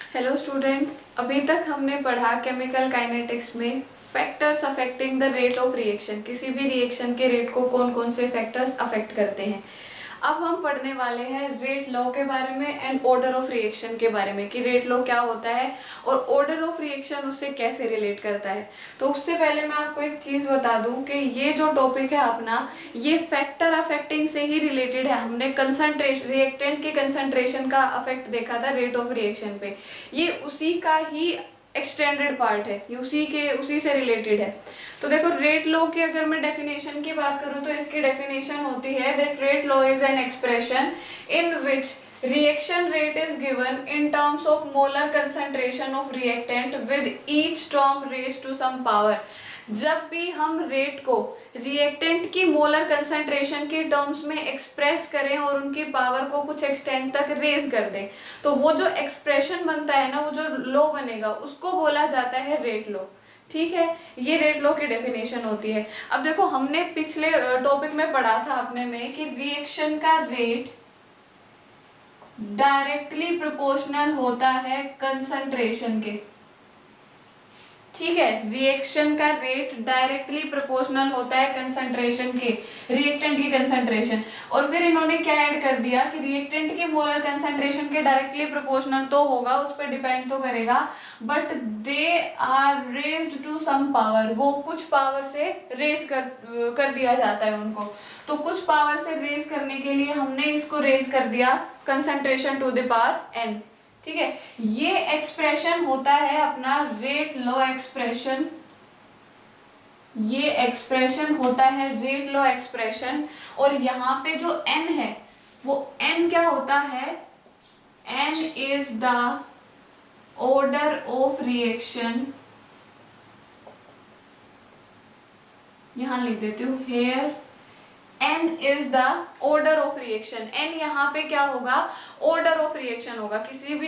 Hello students, अभी तक हमने पढ़ा केमिकल काइनेटिक्स में factors affecting the rate of reaction. किसी भी रिएक्शन के रेट को कौन कौन से फैक्टर्स अफेक्ट करते हैं। अब हम पढ़ने वाले हैं रेट लॉ के बारे में एंड ऑर्डर ऑफ रिएक्शन के बारे में कि रेट लॉ क्या होता है और ऑर्डर ऑफ रिएक्शन उससे कैसे रिलेट करता है। तो उससे पहले मैं आपको एक चीज बता दूं कि ये जो टॉपिक है अपना, ये फैक्टर अफेक्टिंग से ही रिलेटेड है। हमने कंसंट्रेशन, रिएक्टेंट के कंसंट्रेशन का अफेक्ट देखा था रेट ऑफ रिएक्शन पे। ये उसी का ही एक्सटेंडेड पार्ट है, ये उसी से रिलेटेड है। तो देखो, रेट लॉ की अगर मैं डेफिनेशन की बात करूं तो इसकी डेफिनेशन होती है that rate law is an expression in which reaction rate is given in terms of molar concentration of reactant with each term raise to some power. जब भी हम रेट को रिएक्टेंट की मोलर कंसंट्रेशन के terms में express करें और उनकी पावर को कुछ एक्सटेंट तक रेज कर दें, तो वो जो एक्सप्रेशन बनता है ना, वो जो लॉ बनेगा उसको बोला जाता है रेट लॉ। ठीक है, ये रेट लॉ की डेफिनेशन होती है। अब देखो, हमने पिछले टॉपिक में पढ़ा था अपने में कि रिएक्शन का रेट डायरेक्टली प्रोपोर्शनल होता है कंसंट्रेशन के। ठीक है, रिएक्शन का रेट डायरेक्टली प्रोपोर्शनल होता है कंसंट्रेशन के, रिएक्टेंट की कंसंट्रेशन। और फिर इन्होंने क्या ऐड कर दिया कि रिएक्टेंट के मोलर कंसंट्रेशन के डायरेक्टली प्रोपोर्शनल तो होगा, उस पर डिपेंड तो करेगा, but they are raised to some power. वो कुछ पावर से रेज कर दिया जाता है उनको। तो कुछ पावर से रेज करने के लिए हमने इसको रेज कर दिया concentration to the power n। ठीक है, ये एक्सप्रेशन होता है अपना रेट लॉ एक्सप्रेशन। ये एक्सप्रेशन होता है रेट लॉ एक्सप्रेशन। और यहाँ पे जो n है वो n क्या होता है, n is the order of reaction. यहां लिख देती हूँ, here n is the order of reaction. n यहाँ पे क्या होगा, ऑर्डर ऑफ रिएक्शन होगा।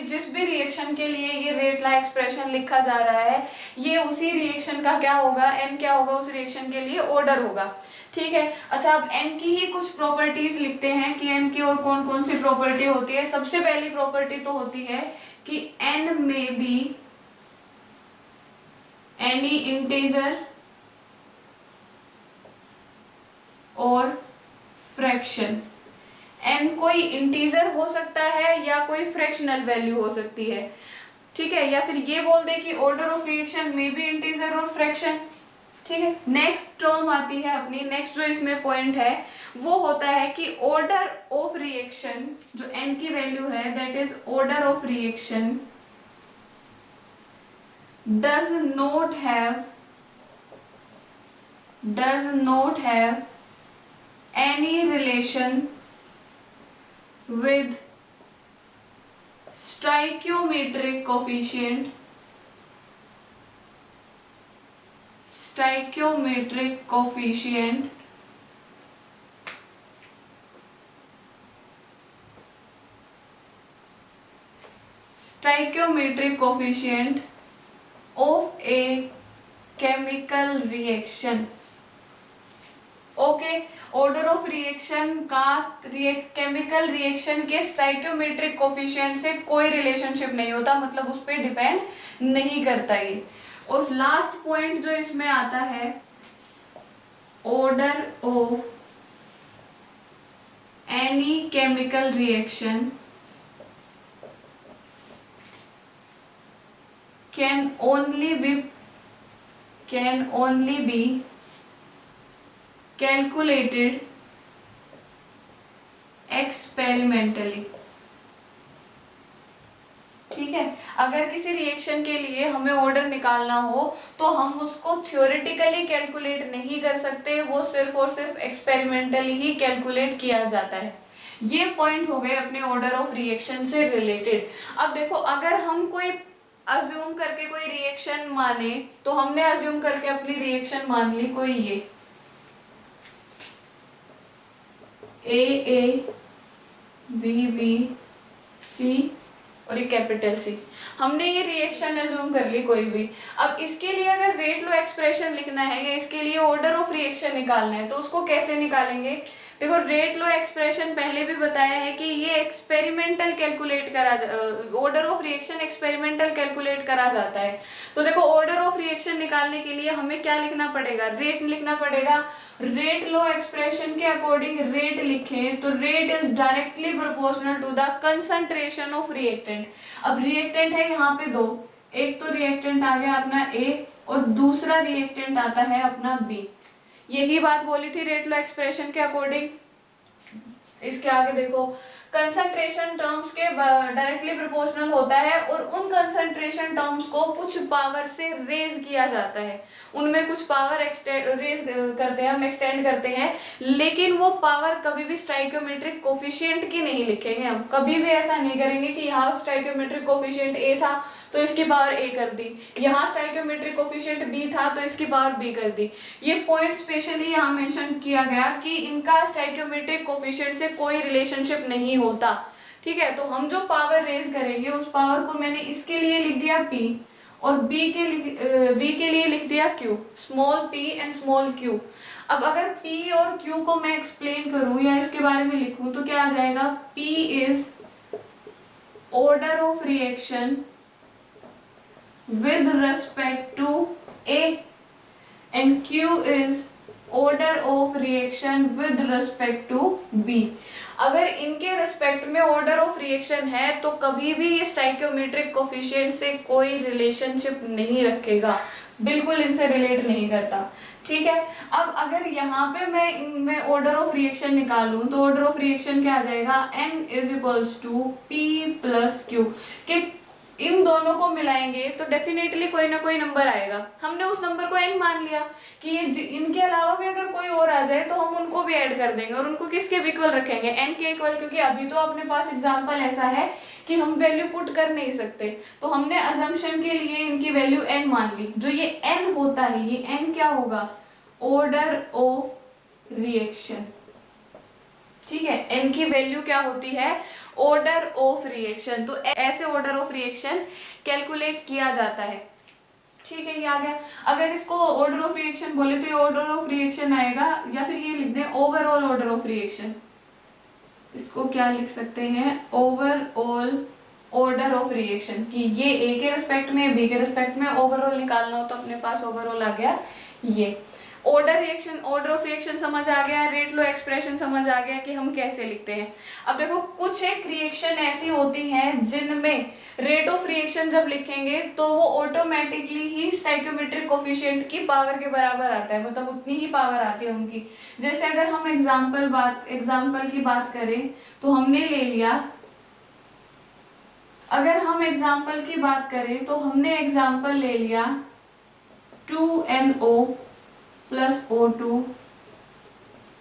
जिस भी रिएक्शन के लिए ये रेट लॉ एक्सप्रेशन लिखा जा रहा है, ये उसी रिएक्शन का क्या होगा, n क्या होगा, उस रिएक्शन के लिए ऑर्डर होगा। ठीक है, अच्छा, अब n की ही कुछ प्रॉपर्टीज लिखते हैं कि n की और कौन कौन सी प्रॉपर्टी होती है। सबसे पहली प्रॉपर्टी तो होती है कि n में बी एनी इंटीजर और फ्रैक्शन। n कोई इंटीजर हो सकता है या कोई फ्रैक्शनल वैल्यू हो सकती है। ठीक है, या फिर ये बोल दे कि ऑर्डर ऑफ रिएक्शन में भी इंटीजर और फ्रैक्शन। ठीक है, नेक्स्ट टर्म आती है अपनी, नेक्स्ट जो इसमें पॉइंट है वो होता है कि ऑर्डर ऑफ रिएक्शन, जो n की वैल्यू है, that is order of reaction does not have any relation with stoichiometric coefficient of a chemical reaction। Okay, order of reaction का केमिकल रिएक्शन के स्टाइकियोमेट्रिक कोफिशिएंट से कोई रिलेशनशिप नहीं होता, मतलब उस पर डिपेंड नहीं करता ये। और लास्ट पॉइंट जो इसमें आता है, order of any chemical reaction can only be calculated experimentally। ठीक है, अगर किसी रिएक्शन के लिए हमें ऑर्डर निकालना हो तो हम उसको थ्योरेटिकली कैलकुलेट नहीं कर सकते, वो सिर्फ और सिर्फ एक्सपेरिमेंटली ही कैलकुलेट किया जाता है। ये पॉइंट हो गए अपने ऑर्डर ऑफ रिएक्शन से रिलेटेड। अब देखो, अगर हम कोई अज्यूम करके कोई रिएक्शन माने, तो हमने अज्यूम करके अपनी रिएक्शन मान ली कोई ये ए बी सी और ये कैपिटल सी। हमने ये रिएक्शन अज्यूम कर ली कोई भी। अब इसके लिए अगर रेट लॉ एक्सप्रेशन लिखना है या इसके लिए ऑर्डर ऑफ रिएक्शन निकालना है, तो उसको कैसे निकालेंगे। देखो रेट लॉ एक्सप्रेशन पहले भी बताया है कि ये एक्सपेरिमेंटल कैलकुलेट करा, order of reaction experimental calculate करा जाता है। तो देखो ऑर्डर ऑफ रिएक्शन निकालने के लिए हमें क्या लिखना पड़ेगा, रेट लिखना पड़ेगा। रेट लॉ एक्सप्रेशन के अकॉर्डिंग रेट लिखें तो rate is directly proportional to the concentration of reactant. अब रिएक्टेंट है यहाँ पे दो, एक तो रिएक्टेंट आ गया अपना ए और दूसरा रिएक्टेंट आता है अपना बी। यही बात बोली थी रेट लॉ एक्सप्रेशन के अकॉर्डिंग। इसके आगे देखो कंसंट्रेशन टर्म्स के डायरेक्टली प्रोपोर्शनल होता है और उन कंसंट्रेशन टर्म्स को कुछ पावर से रेज किया जाता है, उनमें कुछ पावर रेज करते हैं, हम एक्सटेंड करते हैं, लेकिन वो पावर कभी भी स्टाइकियोमेट्रिक कोफिशिएंट की नहीं लिखेंगे। हम कभी भी ऐसा नहीं करेंगे कि यहाँ स्टाइकियोमेट्रिक कोफिशिएंट ए था तो इसकी पावर ए कर दी, यहाँ स्टाइकियोमेट्रिक कोफिशिएंट बी था तो इसकी पावर बी कर दी। ये पॉइंट स्पेशली यहाँ मेंशन किया गया कि इनका स्टाइकियोमेट्रिक कोफिशिएंट से कोई रिलेशनशिप नहीं होता। ठीक है, तो हम जो पावर रेज करेंगे उस पावर को मैंने इसके लिए लिख दिया P और B के लिए लिख दिया Q, small p and small q। अब अगर P और Q को मैं एक्सप्लेन करूं या इसके बारे में लिखूं तो क्या आ जाएगा, P is order of reaction with respect to A and Q is order of reaction with respect to B। अगर इनके रेस्पेक्ट में ऑर्डर ऑफ रिएक्शन है तो कभी भी ये स्टाइकियोमेट्रिक कोफिशिएंट से कोई रिलेशनशिप नहीं रखेगा, बिल्कुल इनसे रिलेट नहीं करता। ठीक है, अब अगर यहाँ पे मैं इनमें ऑर्डर ऑफ रिएक्शन निकालूं तो ऑर्डर ऑफ रिएक्शन क्या आ जाएगा, N is equals to P plus Q के इन दोनों को मिलाएंगे तो डेफिनेटली कोई ना कोई नंबर आएगा। हमने उस नंबर को n मान लिया कि ये इनके अलावा भी अगर कोई और आ जाए तो हम उनको भी ऐड कर देंगे और उनको किसके इक्वल रखेंगे, n के इक्वल, क्योंकि अभी तो अपने पास एग्जांपल ऐसा है कि हम वैल्यू पुट कर नहीं सकते, तो हमने अजम्पशन के लिए इनकी वैल्यू n मान ली। जो ये n होता है, ये n क्या होगा, ऑर्डर ऑफ रिएक्शन। ठीक है, n की वैल्यू क्या होती है, ऑर्डर ऑफ रिएक्शन। तो ऐसे ऑर्डर ऑफ रिएक्शन कैलकुलेट किया जाता है। ठीक है, ये आ गया। अगर इसको ऑर्डर ऑफ रिएक्शन बोले तो ये ऑर्डर ऑफ रिएक्शन आएगा, या फिर ये लिख दें ओवरऑल ऑर्डर ऑफ रिएक्शन। इसको क्या लिख सकते हैं, ओवरऑल ऑर्डर ऑफ रिएक्शन, कि ये ए के रिस्पेक्ट में बी के रिस्पेक्ट में ओवरऑल निकालना हो तो अपने पास ओवरऑल आ गया। ये order reaction, order of reaction समझ आ गया, रेट लो एक्सप्रेशन समझ आ गया कि हम कैसे लिखते हैं। अब देखो कुछ एक रिएक्शन ऐसी होती हैं जिनमें रेट ऑफ रिएक्शन जब लिखेंगे तो वो ऑटोमेटिकली ही स्टाइकियोमेट्रिक कोफिशिएंट की पावर के बराबर आता है, मतलब उतनी ही पावर आती है उनकी। जैसे अगर हम एग्जाम्पल की बात करें तो हमने ले लिया, अगर हम एग्जाम्पल की बात करें तो हमने एग्जाम्पल ले लिया 2NO plus O2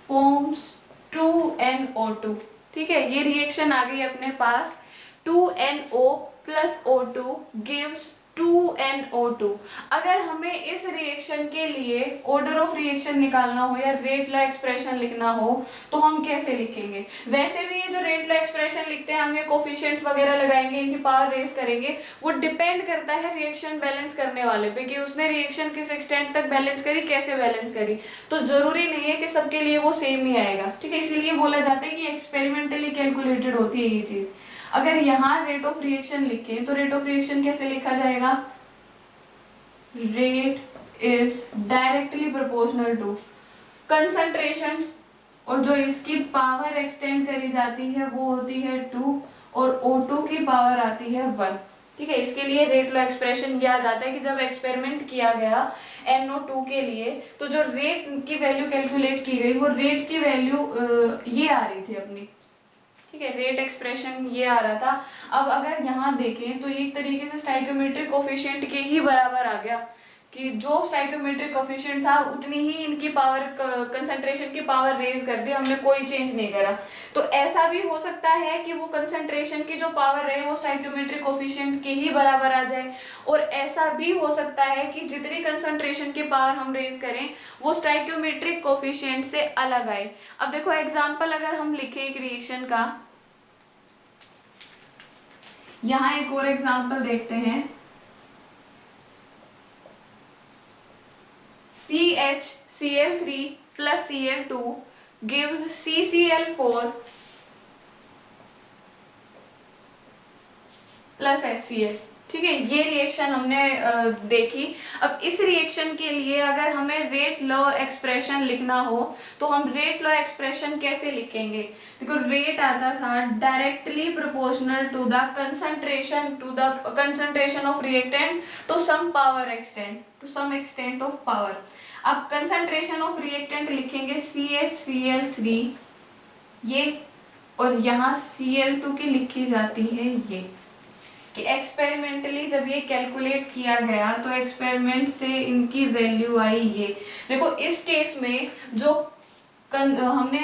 forms 2NO2। ठीक है, ये रिएक्शन आ गई अपने पास, 2NO plus O2 gives 2NO2। अगर हमें इस रिएक्शन के लिए ऑर्डर ऑफ रिएक्शन निकालना हो या रेट लॉ एक्सप्रेशन लिखना हो तो हम कैसे लिखेंगे। वैसे भी ये जो रेट लॉ एक्सप्रेशन लिखते हैं हम ये कोफिशिएंट्स वगैरह लगाएंगे, इनकी पावर रेस करेंगे, वो डिपेंड करता है रिएक्शन बैलेंस करने वाले पे कि उसने रिएक्शन किस एक्सटेंट तक बैलेंस करी, कैसे बैलेंस करी। तो जरूरी नहीं है कि सबके लिए वो सेम ही आएगा। ठीक है, इसीलिए बोला जाता है कि एक्सपेरिमेंटली कैलकुलेटेड होती है ये चीज। अगर यहाँ रेट ऑफ रिएक्शन लिखे तो रेट ऑफ रिएक्शन कैसे लिखा जाएगा, rate is directly proportional to concentration, और जो इसकी पावर एक्सटेंड करी जाती है वो होती है 2 और O2 की पावर आती है 1। ठीक है, इसके लिए रेट लॉ एक्सप्रेशन किया जाता है कि जब एक्सपेरिमेंट किया गया NO2 के लिए तो जो रेट की वैल्यू कैलकुलेट की गई वो रेट की वैल्यू ये आ रही थी अपनी। ठीक है, रेट एक्सप्रेशन ये आ रहा था। अब अगर यहाँ देखें तो एक तरीके से स्टाइकियोमेट्रिक कोफिशिएंट के ही बराबर आ गया कि जो स्टाइकियोमेट्रिक कोफिशिएंट था उतनी ही इनकी पावर, कंसंट्रेशन की पावर रेज कर दी, हमने कोई चेंज नहीं करा। तो ऐसा भी हो सकता है कि वो कंसंट्रेशन की जो पावर रहे वो स्टाइकियोमेट्रिक कोफिशिएंट के ही बराबर आ जाए, और ऐसा भी हो सकता है कि जितनी कंसंट्रेशन की पावर हम रेज करें वो स्टाइकियोमेट्रिक कोफिशिएंट से अलग आए। अब देखो एग्जाम्पल अगर हम लिखे एक रिएक्शन का, यहाँ एक और एग्जाम्पल देखते हैं, CHCl3 plus Cl2 gives CCl4 plus HCl। ठीक है, ये रिएक्शन हमने देखी। अब इस रिएक्शन के लिए अगर हमें रेट लॉ एक्सप्रेशन लिखना हो तो हम रेट लॉ एक्सप्रेशन कैसे लिखेंगे? देखो, रेट आता था directly proportional to the concentration of reactant to some power extent, to some extent of power. अब कंसंट्रेशन ऑफ रिएक्टेंट लिखेंगे CHCl3 ये, और यहाँ Cl2 की लिखी जाती है ये, कि एक्सपेरिमेंटली जब ये कैलकुलेट किया गया तो एक्सपेरिमेंट से इनकी वैल्यू आई ये। देखो, इस केस में जो हमने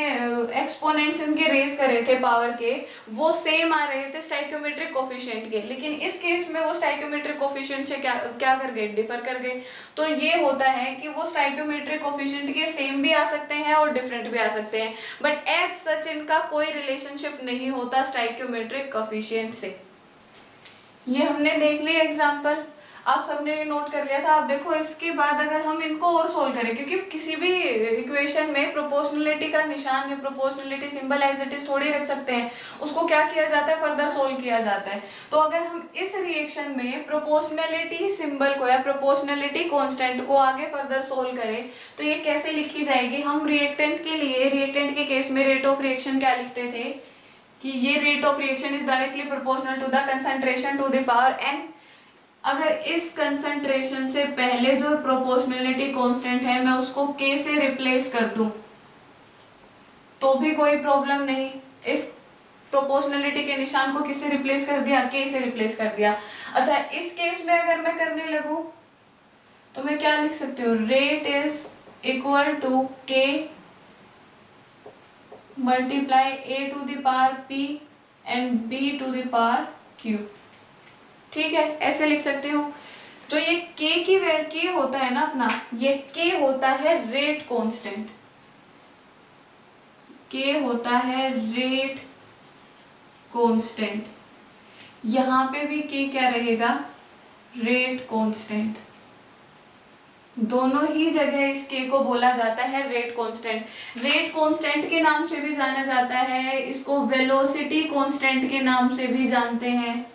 एक्सपोनेंट्स इनके रेज करे थे पावर के, वो सेम आ रहे थे स्टाइक्योमेट्रिक कोफिशिएंट के, लेकिन इस केस में वो स्टाइक्योमेट्रिक कोफिशिएंट से क्या कर गए, डिफर कर गए। तो ये होता है कि वो स्टाइक्योमेट्रिक कोफिशिएंट के सेम भी आ सकते हैं और डिफरेंट भी आ सकते हैं, बट एज सच इनका कोई रिलेशनशिप नहीं होता स्टाइक्योमेट्रिक कोफिशिएंट से। ये हमने देख लिया एग्जाम्पल, आप सबने नोट कर लिया था। आप देखो, इसके बाद अगर हम इनको और सोल्व करें, क्योंकि किसी भी इक्वेशन में प्रोपोर्शनलिटी का निशान या proportionality symbol as it is थोड़ी रख सकते हैं, उसको क्या किया जाता है, फर्दर सोल्व किया जाता है। तो अगर हम इस रिएक्शन में प्रोपोर्शनलिटी सिंबल को या प्रोपोर्शनलिटी कांस्टेंट को आगे फर्दर सोल्व करें तो ये कैसे लिखी जाएगी? हम रिएक्टेंट के लिए, रिएक्टेंट के केस में रेट ऑफ रिएक्शन क्या लिखते थे कि ये rate of reaction is directly proportional to the concentration to the power n। अगर इस कंसंट्रेशन से पहले जो प्रोपोर्शनलिटी कांस्टेंट है मैं उसको k से रिप्लेस कर दूं तो भी कोई प्रॉब्लम नहीं। इस प्रोपोर्शनलिटी के निशान को किससे रिप्लेस कर दिया? k से रिप्लेस कर दिया। अच्छा, इस केस में अगर मैं करने लगूं तो मैं क्या लिख सकती हूँ? Rate is equal to k multiply a to the power p and b to the power q। ठीक है, ऐसे लिख सकती हूँ। जो ये k की वैल्यू k होता है ना अपना, ये k होता है रेट कांस्टेंट, k होता है रेट कांस्टेंट। यहाँ पे भी k क्या रहेगा? Rate constant. दोनों ही जगह इस k को बोला जाता है रेट कांस्टेंट। रेट कांस्टेंट के नाम से भी जाना जाता है, इसको वेलोसिटी कांस्टेंट के नाम से भी जानते हैं,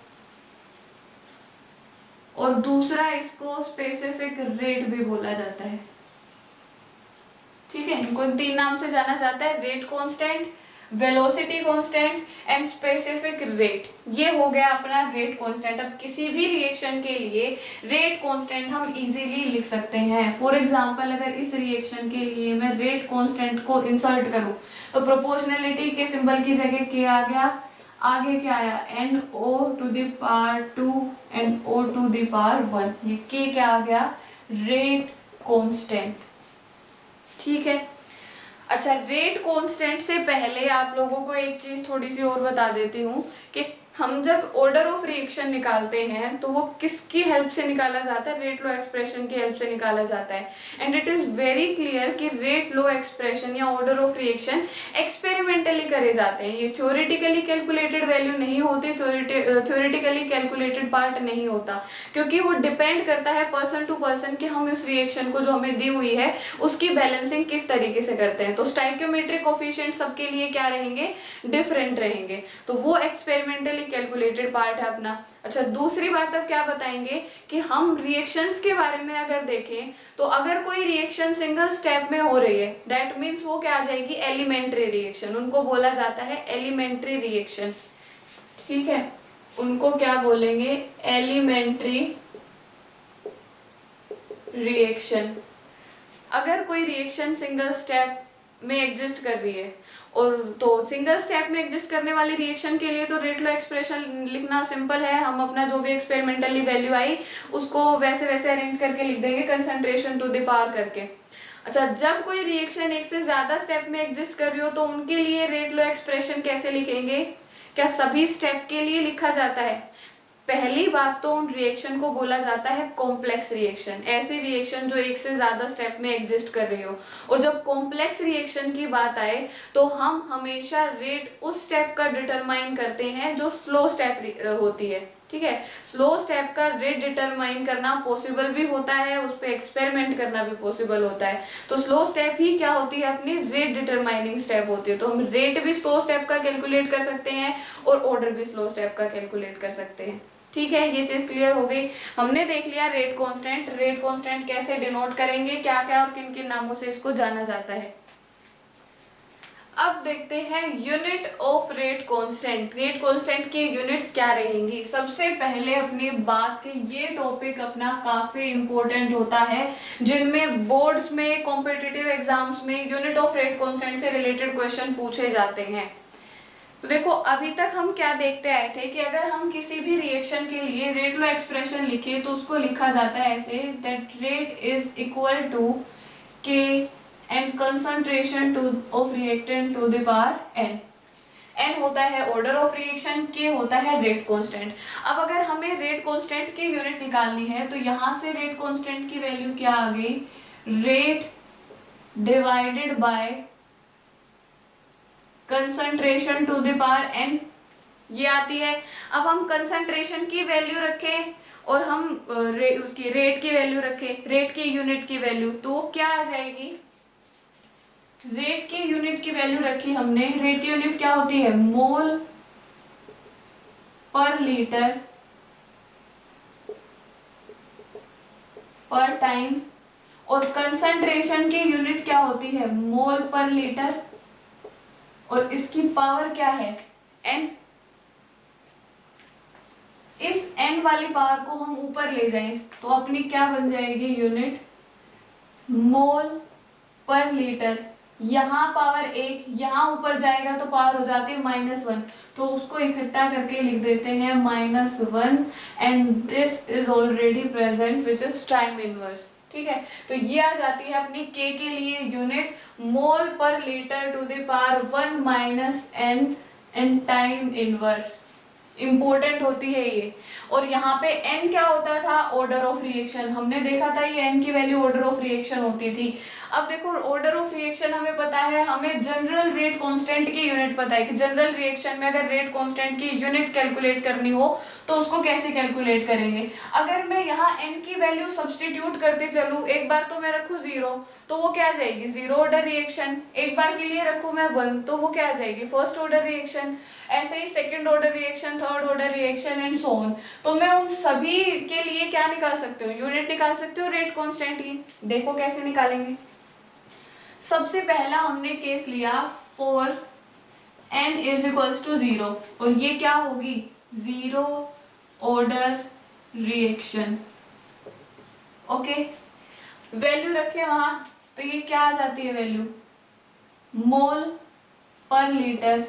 और दूसरा इसको स्पेसिफिक रेट भी बोला जाता है। ठीक है, इनको 3 नाम से जाना जाता है, rate constant, velocity constant and specific rate. ये हो गया अपना रेट कांस्टेंट। अब किसी भी रिएक्शन के लिए रेट कांस्टेंट हम इजीली लिख सकते हैं। फॉर एग्जांपल, अगर इस रिएक्शन के लिए मैं रेट कांस्टेंट को इंसर्ट करूं तो प्रोपोर्शनलिटी के सिंबल की जगह k आ गया, आगे क्या आया? NO to the power 2 and O to the power 1। ये k क्या आ गया? Rate constant. ठीक है। अच्छा, रेट कांस्टेंट से पहले आप लोगों को एक चीज थोड़ी सी और बता देती हूँ कि हम जब ऑर्डर ऑफ रिएक्शन निकालते हैं तो वो किसकी हेल्प से निकाला जाता है? रेट लॉ एक्सप्रेशन की हेल्प से निकाला जाता है। And it is very clear कि रेट लॉ एक्सप्रेशन या ऑर्डर ऑफ रिएक्शन एक्सपेरिमेंटली करे जाते हैं। ये थ्योरेटिकली कैलकुलेटेड वैल्यू नहीं होती, थ्योरेटिकली कैलकुलेटेड पार्ट नहीं होता, क्योंकि वो डिपेंड करता है पर्सन टू पर्सन कि हम उस रिएक्शन को जो हमें दी हुई है उसकी बैलेंसिंग किस तरीके से करते हैं। तो स्टाइक्योमेट्रिक कोफिशिएंट सबके लिए क्या रहेंगे? डिफरेंट रहेंगे। तो वो एक्सपेरिमेंटली कैलकुलेटेड पार्ट है अपना। अच्छा, दूसरी बात अब क्या बताएंगे कि हम रिएक्शंस के बारे में अगर देखें तो अगर कोई रिएक्शन सिंगल स्टेप में हो रही है, दैट मीन्स वो क्या आ जाएगी? Elementary reaction. उनको बोला जाता है एलिमेंट्री रिएक्शन। ठीक है, उनको क्या बोलेंगे? Elementary reaction. अगर कोई रिएक्शन सिंगल स्टेप में एग्जिस्ट कर रही है, और तो सिंगल स्टेप में एग्जिस्ट करने वाली रिएक्शन के लिए तो रेट लॉ एक्सप्रेशन लिखना सिंपल है। हम अपना जो भी एक्सपेरिमेंटली वैल्यू आई उसको वैसे वैसे अरेंज करके लिख देंगे, कंसंट्रेशन टू द पावर करके। अच्छा, जब कोई रिएक्शन एक से ज्यादा स्टेप में एग्जिस्ट कर रही हो तो उनके लिए रेट लॉ एक्सप्रेशन कैसे लिखेंगे? क्या सभी स्टेप के लिए लिखा जाता है? पहली बात तो उन रिएक्शन को बोला जाता है कॉम्प्लेक्स रिएक्शन, ऐसी रिएक्शन जो एक से ज्यादा स्टेप में एग्जिस्ट कर रही हो। और जब कॉम्प्लेक्स रिएक्शन की बात आए तो हम हमेशा रेट उस स्टेप का डिटरमाइन करते हैं जो स्लो स्टेप होती है। ठीक है। स्लो स्टेप का रेट डिटरमाइन करना पॉसिबल भी होता है, उस पर एक्सपेरिमेंट करना भी पॉसिबल होता है। तो स्लो स्टेप ही क्या होती है, अपनी रेट डिटरमाइनिंग स्टेप होती है। तो हम रेट भी स्लो स्टेप का कैलकुलेट कर सकते हैं और ऑर्डर भी स्लो स्टेप का कैलकुलेट कर सकते हैं। ठीक है, ये चीज क्लियर हो गई। हमने देख लिया रेट कांस्टेंट, रेट कांस्टेंट कैसे डिनोट करेंगे, क्या क्या और किन किन नामों से इसको जाना जाता है। अब देखते हैं unit of rate constant. Rate constant की यूनिट्स क्या रहेंगी। सबसे पहले अपनी बात की, ये टॉपिक अपना काफी इंपॉर्टेंट होता है, जिनमें बोर्ड्स में, कॉम्पिटिटिव एग्जाम्स में यूनिट ऑफ रेट कांस्टेंट से रिलेटेड क्वेश्चन पूछे जाते हैं। तो देखो, अभी तक हम क्या देखते आए थे कि अगर हम किसी भी रिएक्शन के लिए रेट लॉ एक्सप्रेशन लिखे तो उसको लिखा जाता है ऐसे, that rate is equal to K and concentration to of reactant to the power n। n होता है ऑर्डर ऑफ रिएक्शन, k होता है रेट कांस्टेंट। अब अगर हमें रेट कांस्टेंट की यूनिट निकालनी है तो यहां से रेट कांस्टेंट की वैल्यू क्या आ गई, rate divided by concentration to the power n, ये आती है। अब हम कंसंट्रेशन की वैल्यू रखें और हम उसकी रेट की वैल्यू रखें, रेट की यूनिट की वैल्यू, तो क्या आ जाएगी, रेट की यूनिट की वैल्यू रखी हमने। रेट की यूनिट क्या होती है, मोल पर लीटर पर टाइम, और कंसंट्रेशन की यूनिट क्या होती है, मोल पर लीटर, और इसकी पावर क्या है, n। इस n वाली पावर को हम ऊपर ले जाएं तो अपनी क्या बन जाएगी यूनिट, मोल पर लीटर। यहाँ पावर 1, यहाँ ऊपर जाएगा तो पावर हो जाती है -1, तो उसको इकट्ठा करके लिख देते हैं -1, and this is already present which is time inverse. ठीक है, तो ये आ जाती है अपनी k के लिए यूनिट, मोल पर litre to the power 1 - n and time inverse. Important होती है ये। और यहाँ पे n क्या होता था, ऑर्डर ऑफ रिएक्शन। हमने देखा था ये n की वैल्यू ऑर्डर ऑफ रिएक्शन होती थी। अब देखो, ऑर्डर ऑफ रिएक्शन हमें पता है, हमें जनरल रेट कांस्टेंट की यूनिट पता है कि जनरल रिएक्शन में अगर रेट कांस्टेंट की यूनिट कैलकुलेट करनी हो तो उसको कैसे कैलकुलेट करेंगे। अगर मैं यहाँ n की वैल्यू सब्सटीट्यूट करते चलूं, एक बार तो मैं रखूं 0 तो वो क्या आ जाएगी, जीरो ऑर्डर रिएक्शन। एक बार के लिए रखूं मैं 1 तो वो क्या आ जाएगी, फर्स्ट ऑर्डर रिएक्शन। ऐसे ही second order reaction, third order reaction and so on. तो मैं उन सभी के लिए क्या निकाल सकती हूँ, यूनिट निकाल सकती हूँ रेट कांस्टेंट की। देखो कैसे निकालेंगे। सबसे पहला हमने केस लिया for n is equals to 0, और ये क्या होगी, zero order reaction. Okay, value रखे वहां, तो ये क्या आ जाती है वैल्यू, मोल पर लीटर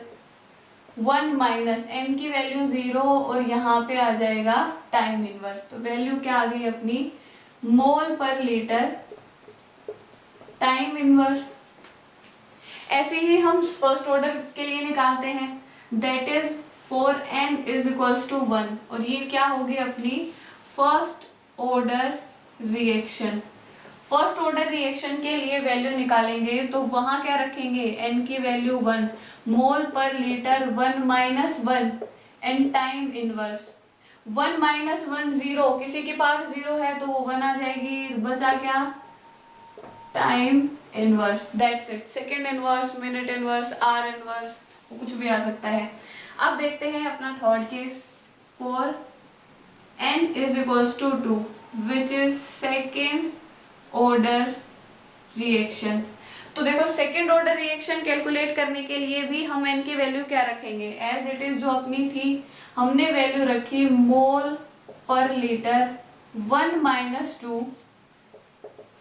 1 माइनस n की वैल्यू 0, और यहाँ पे आ जाएगा टाइम इनवर्स। तो वैल्यू क्या आ गई अपनी, मोल पर लीटर टाइम इनवर्स। ऐसे ही हम फर्स्ट ऑर्डर के लिए निकालते हैं, that is for n is equals to 1, और ये क्या होगी अपनी first order reaction. First order reaction के लिए वैल्यू निकालेंगे तो वहां क्या रखेंगे, n की वैल्यू 1, मोल पर litre 1 minus 1 and time inverse. 1 minus 1 0, किसी की पावर 0 है तो वो 1 आ जाएगी, बचा क्या, time inverse. That's it. Second inverse, minute inverse, hour inverse, कुछ भी आ सकता है। अब देखते हैं अपना third case, for n is equals to 2 which is second order reaction. तो देखो, सेकेंड ऑर्डर रिएक्शन कैलकुलेट करने के लिए भी हम n की वैल्यू क्या रखेंगे, एज इट इज जो अपनी थी, हमने वैल्यू रखी मोल पर litre 1 minus 2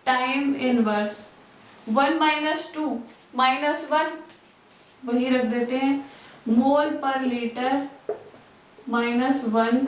time inverse. 1 minus 2 minus 1 वही रख देते हैं, मोल पर लीटर -1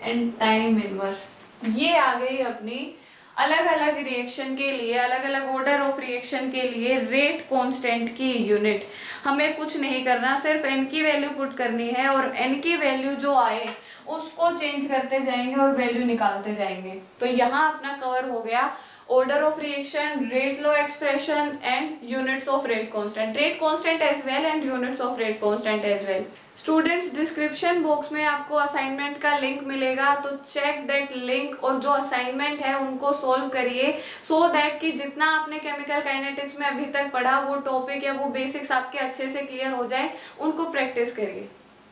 एंड टाइम इनवर्स। ये आ गई अपनी अलग अलग रिएक्शन के लिए, अलग अलग ऑर्डर ऑफ रिएक्शन के लिए रेट कांस्टेंट की यूनिट। हमें कुछ नहीं करना, सिर्फ n की वैल्यू पुट करनी है, और n की वैल्यू जो आए उसको चेंज करते जाएंगे और वैल्यू निकालते जाएंगे। तो यहाँ अपना कवर हो गया order of reaction, rate law expression and units of rate constant, rate constant as well and units of rate constant as well. Students description box में आपको असाइनमेंट का लिंक मिलेगा, तो चेक दैट लिंक और जो assignment है उनको solve करिए, सो दैट कि जितना आपने केमिकल काइनेटिक्स में अभी तक पढ़ा वो टॉपिक या वो बेसिक्स आपके अच्छे से क्लियर हो जाए, उनको प्रैक्टिस करिए।